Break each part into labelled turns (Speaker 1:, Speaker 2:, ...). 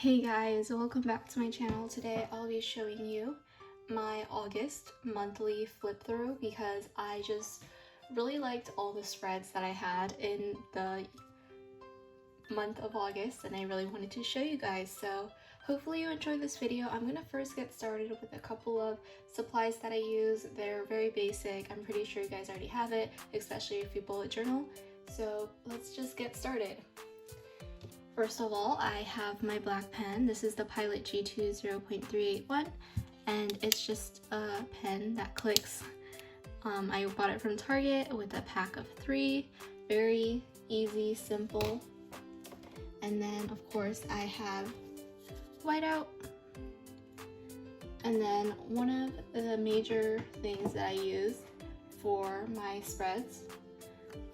Speaker 1: Hey guys, welcome back to my channel. Today I'll be showing you my August monthly flip through because I just really liked all the spreads that I had in the month of August and I really wanted to show you guys. So hopefully you enjoyed this video. I'm gonna first get started with a couple of supplies that I use. They're very basic. I'm pretty sure you guys already have it, especially if you bullet journal. So let's just get started. First of all, I have my black pen. This is the Pilot G2 0.381 and it's just a pen that clicks. I bought it from Target with a pack of 3. Very easy, simple. And then of course I have whiteout. And then one of the major things that I use for my spreads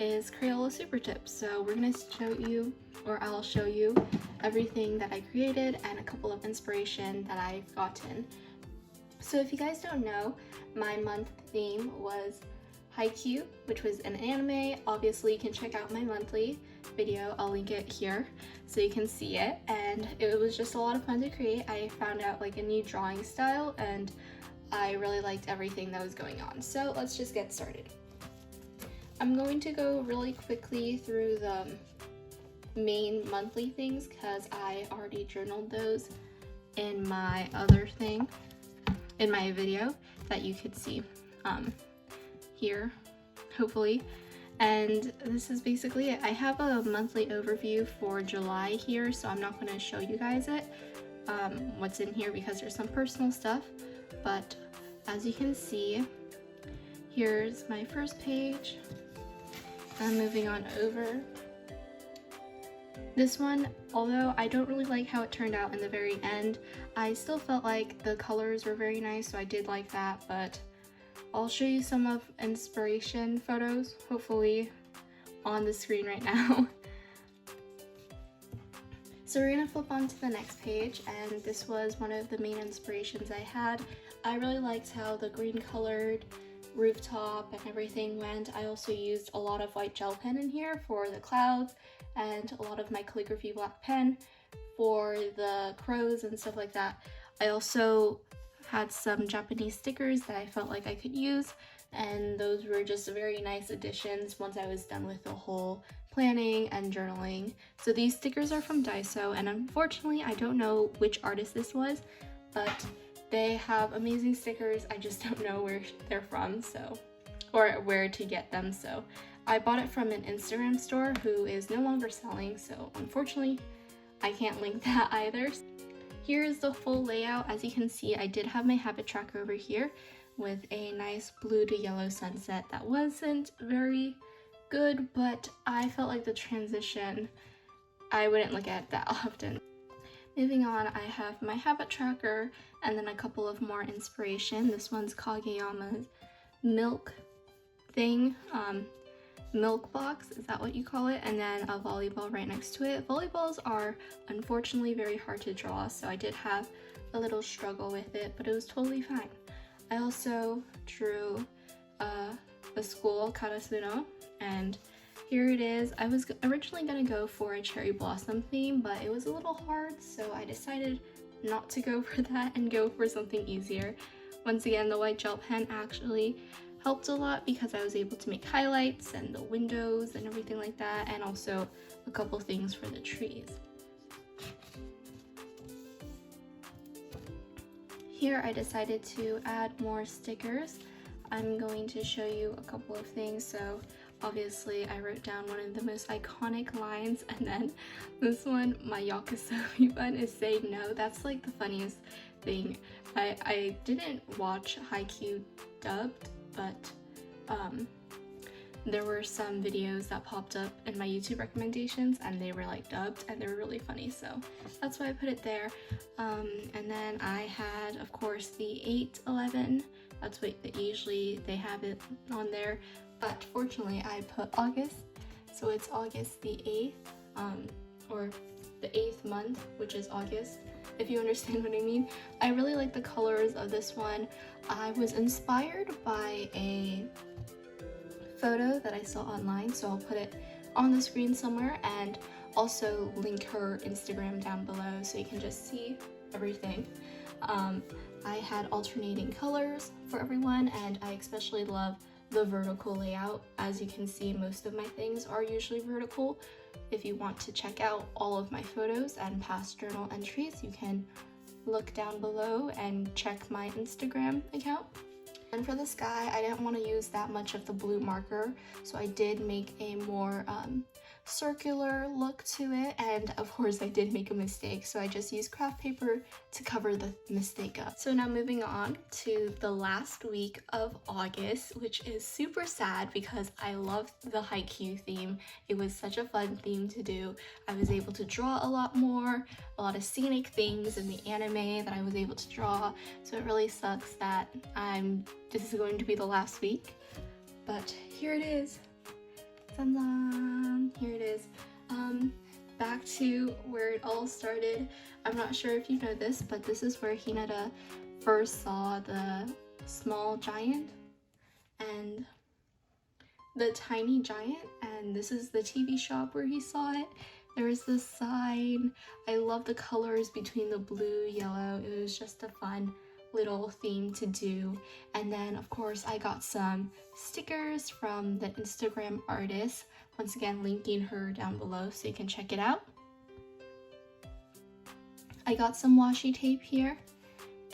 Speaker 1: is Crayola Super Tips. So we're gonna show you, or I'll show you everything that I created and a couple of inspiration that I've gotten. So if you guys don't know, my month theme was haikyuu, which was an anime. Obviously you can check out my monthly video, I'll link it here so you can see it, and it was just a lot of fun to create. I found out like a new drawing style and I really liked everything that was going on. So let's just get started. I'm going to go really quickly through the main monthly things because I already journaled those in my other thing, in my video that you could see here, hopefully. And this is basically it. I have a monthly overview for July here, so I'm not going to show you guys it, what's in here, because there's some personal stuff. But as you can see, here's my first page. I'm moving on over. This one, although I don't really like how it turned out in the very end, I still felt like the colors were very nice, so I did like that, but I'll show you some of inspiration photos, hopefully on the screen right now. So we're gonna flip on to the next page, and this was one of the main inspirations I had. I really liked how the green colored rooftop and everything went. I also used a lot of white gel pen in here for the clouds and a lot of my calligraphy black pen for the crows and stuff like that. I also had some Japanese stickers that I felt like I could use, and those were just very nice additions once I was done with the whole planning and journaling. So these stickers are from Daiso, and unfortunately I don't know which artist this was, but they have amazing stickers. I just don't know where they're from, so, or where to get them. So I bought it from an Instagram store who is no longer selling, so unfortunately I can't link that either. Here is the full layout. As you can see, I did have my habit tracker over here with a nice blue to yellow sunset that wasn't very good, but I felt like the transition, I wouldn't look at it that often. Moving on, I have my habit tracker and then a couple of more inspiration. This one's Kageyama's milk thing, milk box, is that what you call it? And then a volleyball right next to it. Volleyballs are unfortunately very hard to draw, so I did have a little struggle with it, but it was totally fine. I also drew a school, Karasuno, and here it is. I was originally gonna go for a cherry blossom theme, but it was a little hard, so I decided not to go for that and go for something easier. Once again, the white gel pen actually helped a lot because I was able to make highlights and the windows and everything like that, and also a couple things for the trees. Here I decided to add more stickers. I'm going to show you a couple of things. So obviously I wrote down one of the most iconic lines, and then this one, my yakisoba bun is saying no. That's like the funniest thing. I didn't watch haikyuu dubbed, but there were some videos that popped up in my YouTube recommendations and they were like dubbed and they were really funny, so that's why I put it there. And then I had, of course, the 8/11. That's what usually they have it on there, but fortunately I put August, so it's August the 8th, or the 8th month, which is August, if you understand what I mean. I really like the colors of this one. I was inspired by a photo that I saw online, so I'll put it on the screen somewhere, and also link her Instagram down below so you can just see everything. I had alternating colors for everyone, and I especially love the vertical layout. As you can see, most of my things are usually vertical. If you want to check out all of my photos and past journal entries, you can look down below and check my Instagram account. And for the sky, I didn't want to use that much of the blue marker, so I did make a more circular look to it, and of course I did make a mistake, so I just used craft paper to cover the mistake up. So now moving on to the last week of August, which is super sad because I loved the haikyuu theme. It was such a fun theme to do. I was able to draw a lot more, a lot of scenic things in the anime that I was able to draw, so it really sucks that this is going to be the last week, but here it is. Here it is. Back to where it all started. I'm not sure if you know this, but this is where Hinata first saw the small giant and the tiny giant, and this is the TV shop where he saw it. There was this sign. I love the colors between the blue, yellow. It was just a fun little theme to do. And then of course I got some stickers from the Instagram artist, once again linking her down below so you can check it out. I got some washi tape here,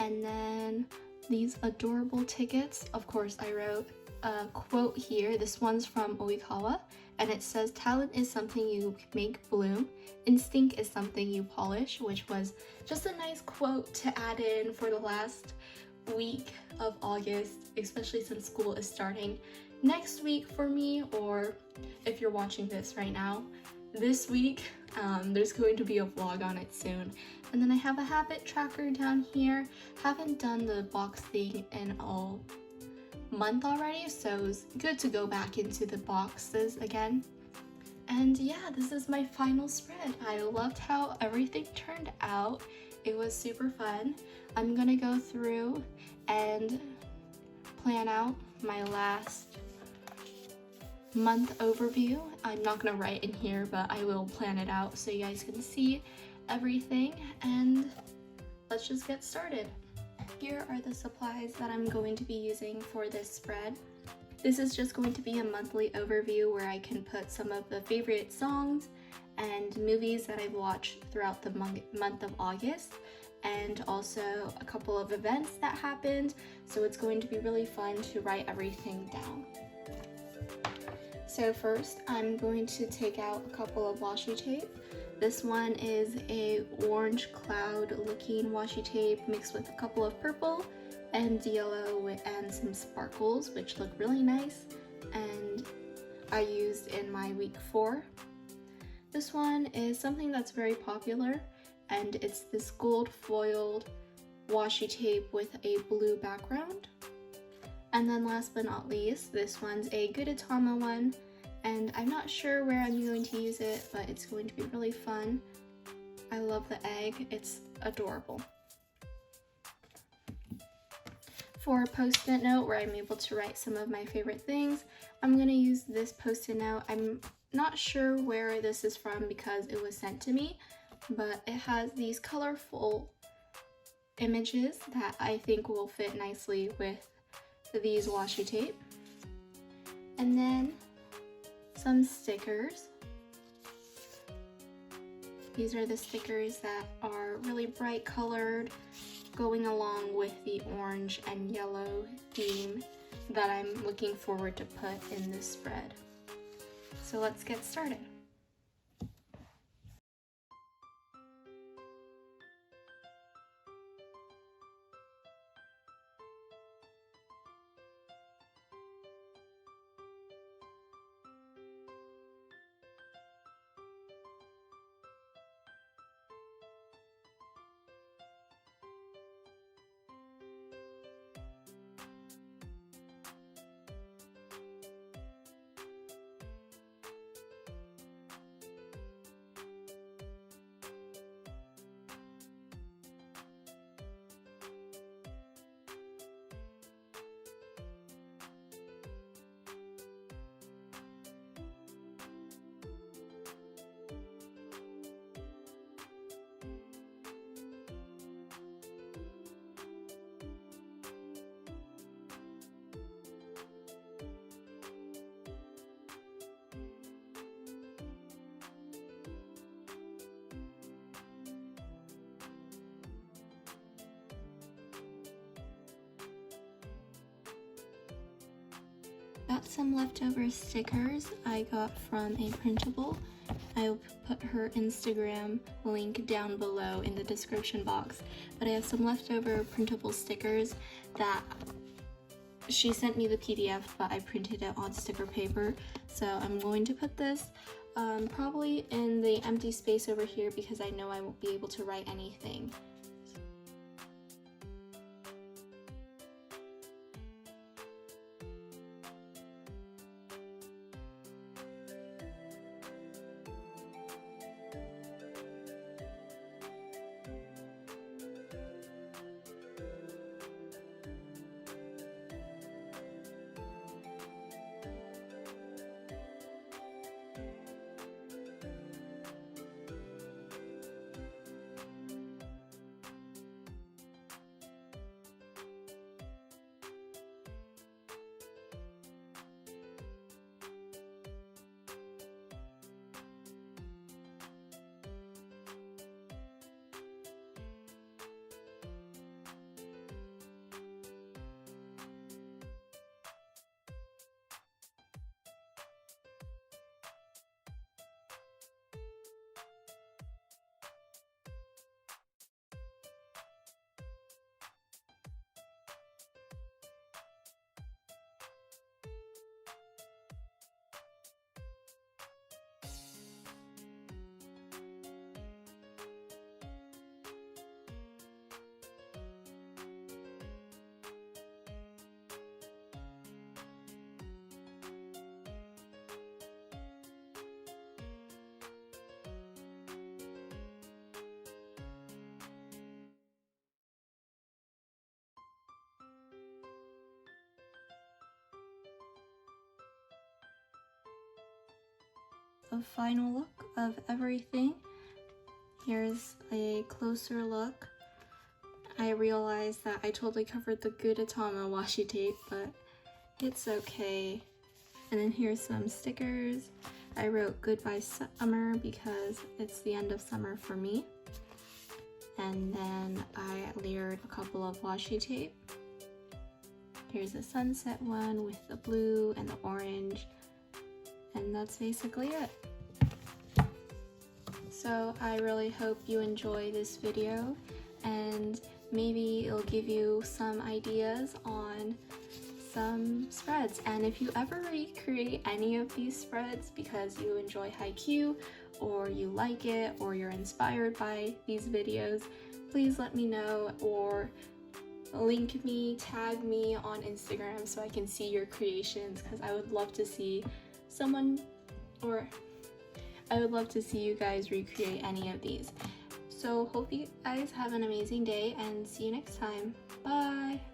Speaker 1: and then these adorable tickets. Of course I wrote a quote here. This one's from Oikawa, and it says, "Talent is something you make bloom. Instinct is something you polish," which was just a nice quote to add in for the last week of August, especially since school is starting next week for me, or if you're watching this right now, this week. There's going to be a vlog on it soon. And then I have a habit tracker down here. Haven't done the box thing in a month already, so it's good to go back into the boxes again. And yeah, this is my final spread. I loved how everything turned out. It was super fun. I'm gonna go through and plan out my last month overview. I'm not gonna write in here, but I will plan it out so you guys can see everything, and let's just get started. Here are the supplies that I'm going to be using for this spread. This is just going to be a monthly overview where I can put some of the favorite songs and movies that I've watched throughout the month of August, and also a couple of events that happened, so it's going to be really fun to write everything down. So first, I'm going to take out a couple of washi tape. This one is a orange cloud looking washi tape mixed with a couple of purple and yellow and some sparkles, which look really nice, and I used in my week 4. This one is something that's very popular, and it's this gold foiled washi tape with a blue background. And then last but not least, this one's a Gudetama one, and I'm not sure where I'm going to use it, but it's going to be really fun. I love the egg, it's adorable. For a post-it note where I'm able to write some of my favorite things, I'm gonna use this post-it note. I'm not sure where this is from because it was sent to me, but it has these colorful images that I think will fit nicely with these washi tape. And then some stickers. These are the stickers that are really bright colored, going along with the orange and yellow theme that I'm looking forward to put in this spread. So let's get started. got some leftover stickers I got from a printable. I'll put her Instagram link down below in the description box. But I have some leftover printable stickers that she sent me the PDF, but I printed it on sticker paper. So I'm going to put this probably in the empty space over here because I know I won't be able to write anything. A final look of everything. Here's a closer look. I realized that I totally covered the Gudetama washi tape, but it's okay. And then here's some stickers. I wrote goodbye summer because it's the end of summer for me. And then I layered a couple of washi tape. Here's a sunset one with the blue and the orange. And that's basically it. So I really hope you enjoy this video, and maybe it'll give you some ideas on some spreads. And if you ever recreate any of these spreads because you enjoy haikyuu, or you like it, or you're inspired by these videos, please let me know, or link me, tag me on Instagram so I can see your creations, because I would love to see I would love to see you guys recreate any of these. So hope you guys have an amazing day and see you next time. Bye!